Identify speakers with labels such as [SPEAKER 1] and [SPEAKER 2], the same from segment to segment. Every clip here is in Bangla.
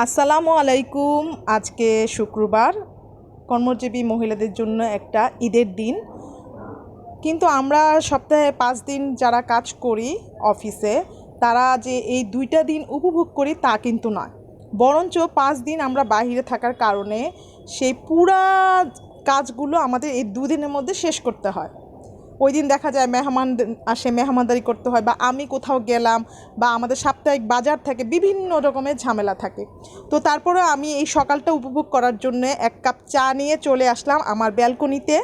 [SPEAKER 1] আসসালামু আলাইকুম। আজকে শুক্রবার, কর্মজীবী মহিলাদের জন্য একটা ঈদের দিন। কিন্তু আমরা সপ্তাহে 5 দিন যারা কাজ করি অফিসে, তারা যে এই 2টা দিন উপভোগ করি তা কিন্তু নয়। বরঞ্চ 5 দিন আমরা বাহিরে থাকার কারণে সেই পুরা কাজগুলো আমাদের এই 2 দিনের মধ্যে শেষ করতে হয়। ওই দিন দেখা যায় মেহমান আসে, মেহমানদারি করতে হয়, বা আমি কোথাও গেলাম, বা আমাদের সাপ্তাহিক বাজার থাকে, বিভিন্ন রকমের ঝামেলা থাকে। তো তারপরে আমি এই সকালটা উপভোগ করার জন্য 1 কাপ চা নিয়ে চলে আসলাম আমার ব্যালকনিতে।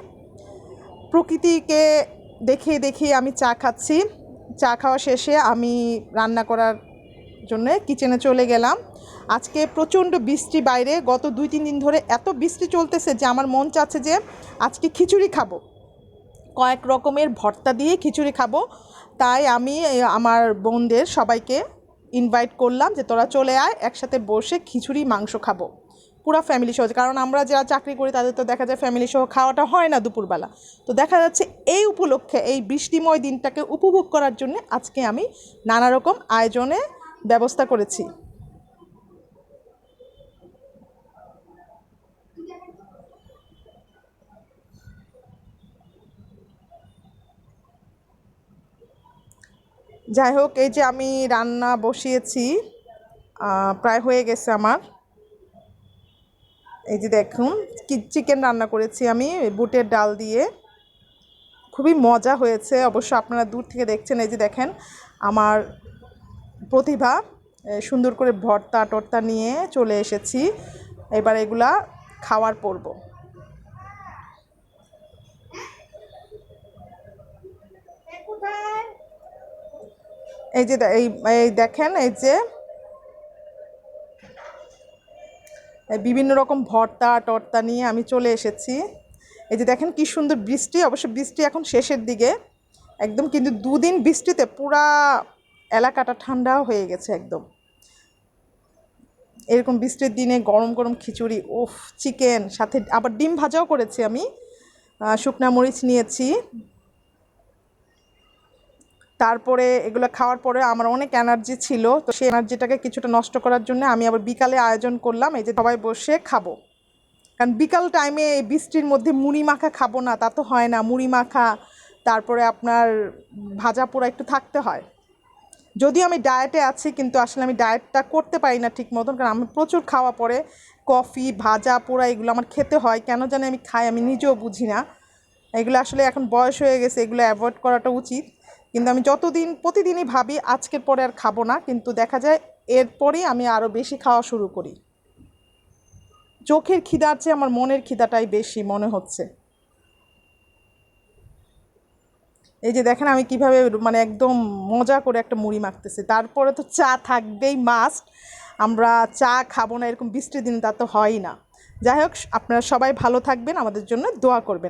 [SPEAKER 1] প্রকৃতিকে দেখে দেখে আমি চা খাচ্ছি। চা খাওয়া শেষে আমি রান্না করার জন্য কিচেনে চলে গেলাম। আজকে প্রচণ্ড বৃষ্টি বাইরে, গত 2-3 দিন ধরে এত বৃষ্টি চলতেছে যে আমার মন চাচ্ছে যে আজকে খিচুড়ি খাবো, কয়েক রকমের ভর্তা দিয়ে খিচুড়ি খাবো। তাই আমি আমার বোনদের সবাইকে ইনভাইট করলাম যে তোরা চলে আয়, একসাথে বসে খিচুড়ি মাংস খাবো পুরো ফ্যামিলি সহ। কারণ আমরা যারা চাকরি করি তাদের তো দেখা যায় ফ্যামিলি সহ খাওয়াটা হয় না দুপুরবেলা। তো দেখা যাচ্ছে এই উপলক্ষে, এই বৃষ্টিময় দিনটাকে উপভোগ করার জন্য আজকে আমি নানা রকম আয়োজনে ব্যবস্থা করেছি। যাই হোক, এই যে আমি রান্না বসিয়েছি, প্রায় হয়ে গেছে আমার। এই যে দেখুন, চিকেন রান্না করেছি আমি বুটের ডাল দিয়ে, খুবই মজা হয়েছে। অবশ্য আপনারা দূর থেকে দেখছেন। এই যে দেখেন আমার প্রতিভা সুন্দর করে ভর্তা টর্তা নিয়ে চলে এসেছি। এবার এগুলা খাওয়ার পড়ব। এই যে এই দেখেন, এই যে বিভিন্ন রকম ভর্তা টর্তা নিয়ে আমি চলে এসেছি। এই যে দেখেন কি সুন্দর বৃষ্টি, অবশ্য বৃষ্টি এখন শেষের দিকে একদম, কিন্তু 2 দিন বৃষ্টিতে পুরা এলাকাটা ঠান্ডা হয়ে গেছে একদম। এরকম বৃষ্টির দিনে গরম গরম খিচুড়ি, ওফ, চিকেন, সাথে আবার ডিম ভাজাও করেছি আমি, শুকনা মরিচ নিয়েছি। তারপরে এগুলো খাওয়ার পরে আমার অনেক এনার্জি ছিল, তো সেই এনার্জিটাকে কিছুটা নষ্ট করার জন্য আমি আবার বিকালে আয়োজন করলাম এই যে সবাই বসে খাবো। কারণ বিকাল টাইমে এই বৃষ্টির মধ্যে মুড়ি মাখা খাবো না তা তো হয় না। মুড়ি মাখা, তারপরে আপনার ভাজা পোড়া একটু থাকতে হয়। যদিও আমি ডায়েটে আছি, কিন্তু আসলে আমি ডায়েটটা করতে পারি না ঠিক মতন, কারণ আমি প্রচুর খাওয়া পরে কফি ভাজা পোড়া এগুলো আমার খেতে হয়। কেন জানি আমি খাই, আমি নিজেও বুঝি না। এগুলো আসলে এখন বয়স হয়ে গেছে, এগুলো অ্যাভয়েড করাটা উচিত। কিন্তু আমি যতদিন প্রতিদিনই ভাবি আজকের পরে আর খাবো না, কিন্তু দেখা যায় এরপরেই আমি আরও বেশি খাওয়া শুরু করি। চোখের খিদার চেয়ে আমার মনের খিদাটাই বেশি মনে হচ্ছে। এই যে দেখেন আমি কিভাবে মানে একদম মজা করে একটা মুড়ি মাখতেছি। তারপরে তো চা থাকবেই মাস্ট। আমরা চা খাবো না এরকম বৃষ্টির দিনে তা তো হয়ই না। যাই হোক, আপনারা সবাই ভালো থাকবেন, আমাদের জন্য দোয়া করবেন।